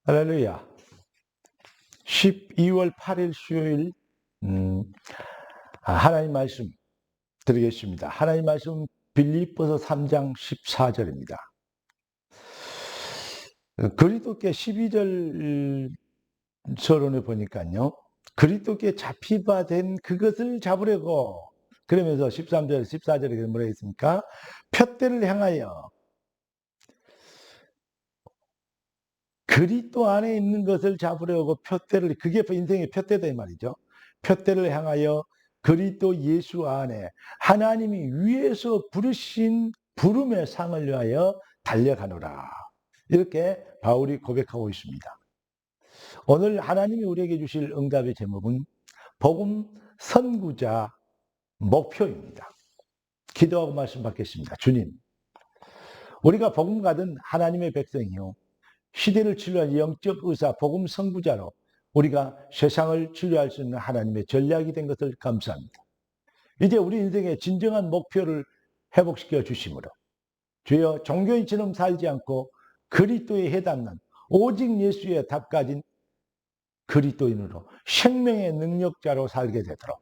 할렐루야. 12월 8일 수요일 하나님 말씀 드리겠습니다. 하나님 말씀 빌립보서 3장 14절입니다. 그리스도께 12절 서론에 보니까요. 그리스도께 잡히바 된 그것을 잡으려고, 그러면서 13절, 14절에 뭐라 했습니까? 푯대를 향하여, 그리스도 안에 있는 것을 잡으려고 푯대를, 그게 인생의 푯대다 이 말이죠. 푯대를 향하여 그리스도 예수 안에 하나님이 위에서 부르신 부름의 상을 위하여 달려가노라. 이렇게 바울이 고백하고 있습니다. 오늘 하나님이 우리에게 주실 응답의 제목은 복음 선구자 목표입니다. 기도하고 말씀 받겠습니다. 주님, 우리가 복음 가든 하나님의 백성이요, 시대를 치료할 영적 의사 복음 선구자로 우리가 세상을 치료할 수 있는 하나님의 전략이 된 것을 감사합니다. 이제 우리 인생의 진정한 목표를 회복시켜 주심으로 주여, 종교인처럼 살지 않고 그리스도에 해당하는 오직 예수의 답 가진 그리스도인으로 생명의 능력자로 살게 되도록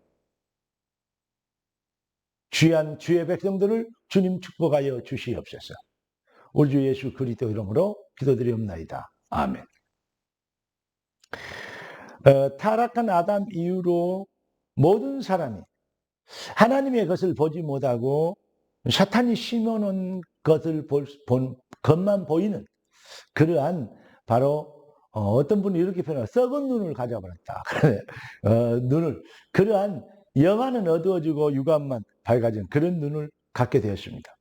귀한 주의 백성들을 주님 축복하여 주시옵소서. 우리 주 예수 그리스도 이름으로 기도드리옵나이다. 아멘. 타락한 아담 이후로 모든 사람이 하나님의 것을 보지 못하고 사탄이 심어놓은 것을 것만 보이는 그러한, 바로 어떤 분이 이렇게 표현해요. 썩은 눈을 가져버렸다. 눈을, 그러한 영안은 어두워지고 육안만 밝아진 그런 눈을 갖게 되었습니다.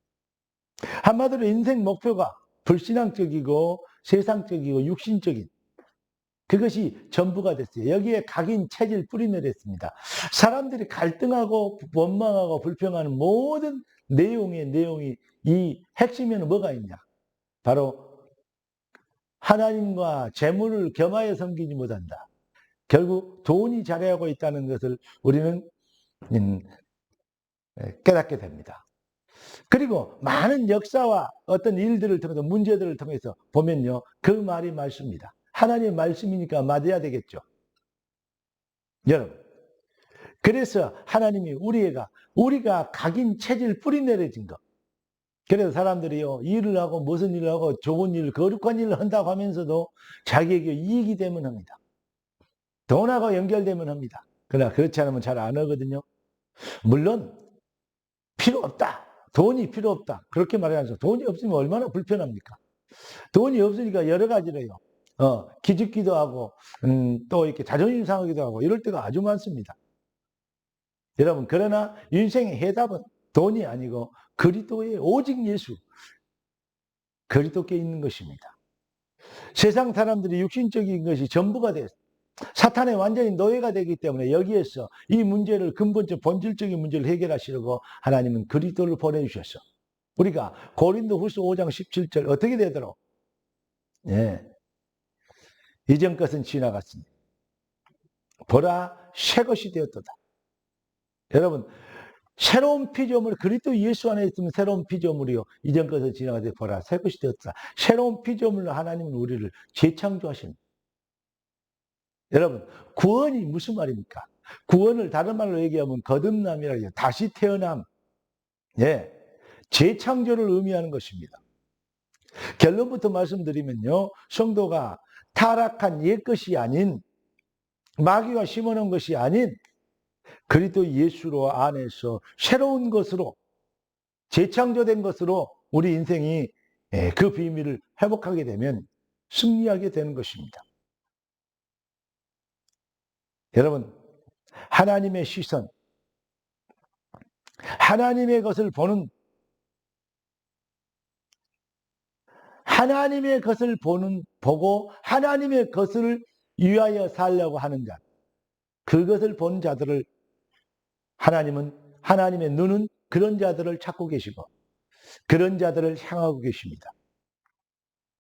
한마디로 인생 목표가 불신앙적이고 세상적이고 육신적인 그것이 전부가 됐어요. 여기에 각인 체질 뿌리내렸습니다. 사람들이 갈등하고 원망하고 불평하는 모든 내용이 이 핵심에는 뭐가 있냐? 바로 하나님과 재물을 겸하여 섬기지 못한다. 결국 돈이 자리하고 있다는 것을 우리는 깨닫게 됩니다. 그리고 많은 역사와 어떤 일들을 통해서, 문제들을 통해서 보면요, 그 말이 맞습니다. 하나님의 말씀이니까 맞아야 되겠죠. 여러분, 그래서 하나님이 우리가 각인 체질 뿌리내려진 것, 그래서 사람들이요, 일을 하고 무슨 일을 하고 좋은 일, 거룩한 일을 한다고 하면서도 자기에게 이익이 되면 합니다. 돈하고 연결되면 합니다. 그러나 그렇지 않으면 잘 안 하거든요. 물론 필요 없다, 돈이 필요 없다, 그렇게 말하면서 돈이 없으면 얼마나 불편합니까? 돈이 없으니까 여러 가지로요, 기죽기도 하고 또 이렇게 자존심 상하기도 하고 이럴 때가 아주 많습니다. 여러분, 그러나 인생의 해답은 돈이 아니고 그리스도의 오직 예수, 그리스도께 있는 것입니다. 세상 사람들이 육신적인 것이 전부가 됐어요. 사탄의 완전히 노예가 되기 때문에 여기에서 이 문제를, 근본적 본질적인 문제를 해결하시려고 하나님은 그리스도를 보내주셨어. 우리가 고린도후서 5장 17절 어떻게 되도록, 이전 것은 지나갔으니 보라 새 것이 되었도다. 여러분, 새로운 피조물, 그리스도 예수 안에 있으면 새로운 피조물이요, 이전 것은 지나가되 보라 새 것이 되었다. 새로운 피조물로 하나님은 우리를 재창조하십니다. 여러분, 구원이 무슨 말입니까? 구원을 다른 말로 얘기하면 거듭남이라 해요. 다시 태어남, 재창조를 의미하는 것입니다. 결론부터 말씀드리면요, 성도가 타락한 옛것이 아닌, 마귀가 심어놓은 것이 아닌 그리스도 예수로 안에서 새로운 것으로, 재창조된 것으로 우리 인생이 그 비밀을 회복하게 되면 승리하게 되는 것입니다. 여러분, 하나님의 시선, 하나님의 것을 보고 하나님의 것을 위하여 살려고 하는 자, 그것을 본 자들을 하나님의 눈은 그런 자들을 찾고 계시고 그런 자들을 향하고 계십니다.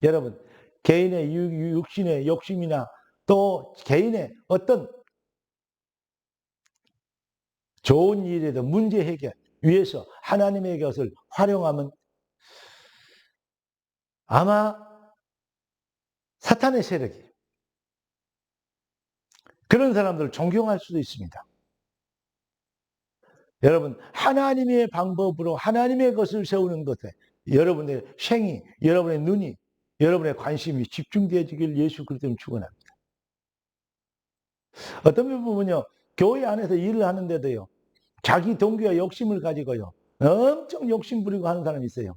여러분, 개인의 육신의 욕심이나 또 개인의 어떤 좋은 일에도 문제 해결 위해서 하나님의 것을 활용하면 아마 사탄의 세력이 그런 사람들을 존경할 수도 있습니다. 여러분, 하나님의 방법으로 하나님의 것을 세우는 것에 여러분의 생이, 여러분의 눈이, 여러분의 관심이 집중되어지길 예수 그리스도는 축원합니다. 어떤 분 보면요, 교회 안에서 일을 하는데도요, 자기 동기와 욕심을 가지고요, 엄청 욕심 부리고 하는 사람이 있어요.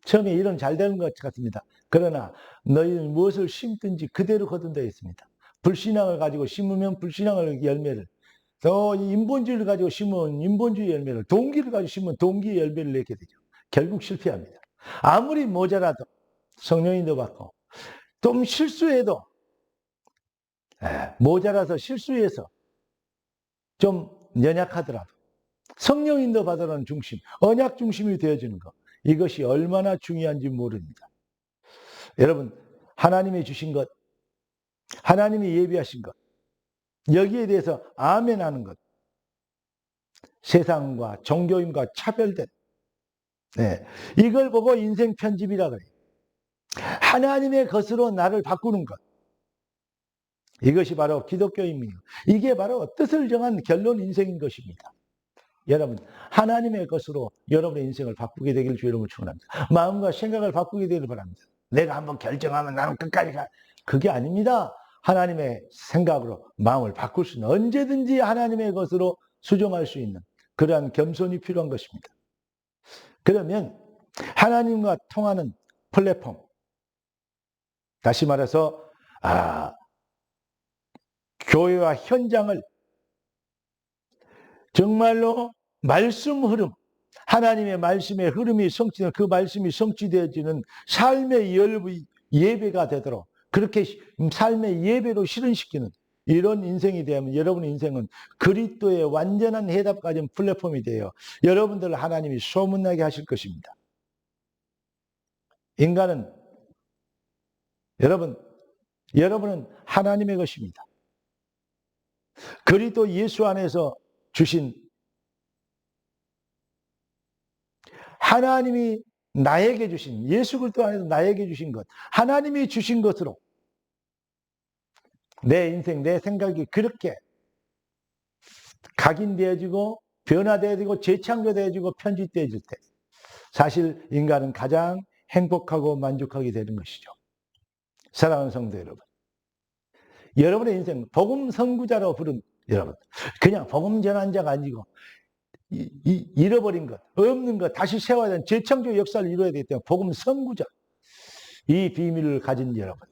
처음에 일은 잘 되는 것 같습니다. 그러나 너희는 무엇을 심든지 그대로 거둔다 했습니다. 불신앙을 가지고 심으면 불신앙의 열매를, 또 인본주의를 가지고 심으면 인본주의 열매를, 동기를 가지고 심으면 동기의 열매를 내게 되죠. 결국 실패합니다. 아무리 모자라도 성령인도 받고 좀 실수해도 모자라서 실수해서 좀 연약하더라도 성령인도 받으라는 중심, 언약 중심이 되어지는 것, 이것이 얼마나 중요한지 모릅니다. 여러분, 하나님이 주신 것, 하나님이 예비하신 것, 여기에 대해서 아멘 하는 것, 세상과 종교인과 차별된, 이걸 보고 인생 편집이라 그래요. 하나님의 것으로 나를 바꾸는 것, 이것이 바로 기독교입니다. 이게 바로 뜻을 정한 결론 인생인 것입니다. 여러분, 하나님의 것으로 여러분의 인생을 바꾸게 되길 주 여러분을 축원합니다. 마음과 생각을 바꾸게 되길 바랍니다. 내가 한번 결정하면 나는 끝까지 가. 그게 아닙니다. 하나님의 생각으로 마음을 바꿀 수 있는, 언제든지 하나님의 것으로 수정할 수 있는 그러한 겸손이 필요한 것입니다. 그러면 하나님과 통하는 플랫폼, 다시 말해서 교회와 현장을 정말로 말씀 흐름, 하나님의 말씀의 흐름이 성취되는, 그 말씀이 성취되어지는 삶의 예배가 되도록, 그렇게 삶의 예배로 실현시키는 이런 인생이 되면 여러분의 인생은 그리스도의 완전한 해답 가진 플랫폼이 되어 여러분들을 하나님이 소문나게 하실 것입니다. 인간은, 여러분은 하나님의 것입니다. 그리스도 예수 안에서 주신, 하나님이 나에게 주신, 예수 그리스도 안에서 나에게 주신 것, 하나님이 주신 것으로 내 인생, 내 생각이 그렇게 각인되어지고 변화되어지고 재창조되어지고 편집되어질 때 사실 인간은 가장 행복하고 만족하게 되는 것이죠. 사랑하는 성도 여러분, 여러분의 인생 복음 선구자로 부른 여러분, 그냥 복음 전환자가 아니고 잃어버린 것, 없는 것 다시 세워야 되는 재창조 역사를 이루어야 되기 때문에 복음 선구자, 이 비밀을 가진 여러분,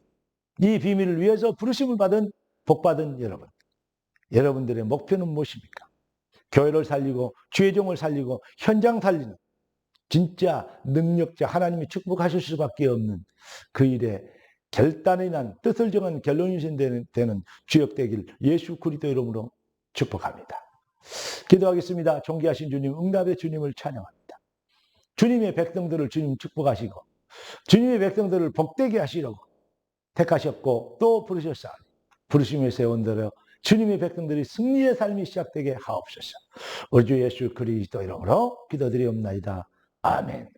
이 비밀을 위해서 부르심을 받은 복받은 여러분, 여러분들의 목표는 무엇입니까? 교회를 살리고 주의 종을 살리고 현장 살리는 진짜 능력자, 하나님이 축복하실 수밖에 없는 그 일에 결단이 난 뜻을 정한 결론이 되는 주역되길 예수 그리스도 이름으로 축복합니다. 기도하겠습니다. 존귀하신 주님, 응답의 주님을 찬양합니다. 주님의 백성들을 주님 축복하시고 주님의 백성들을 복되게 하시려고 택하셨고 또 부르셨사오니 부르심에 세운 대로 주님의 백성들이 승리의 삶이 시작되게 하옵소서. 우리 주 예수 그리스도 이름으로 기도드리옵나이다. 아멘.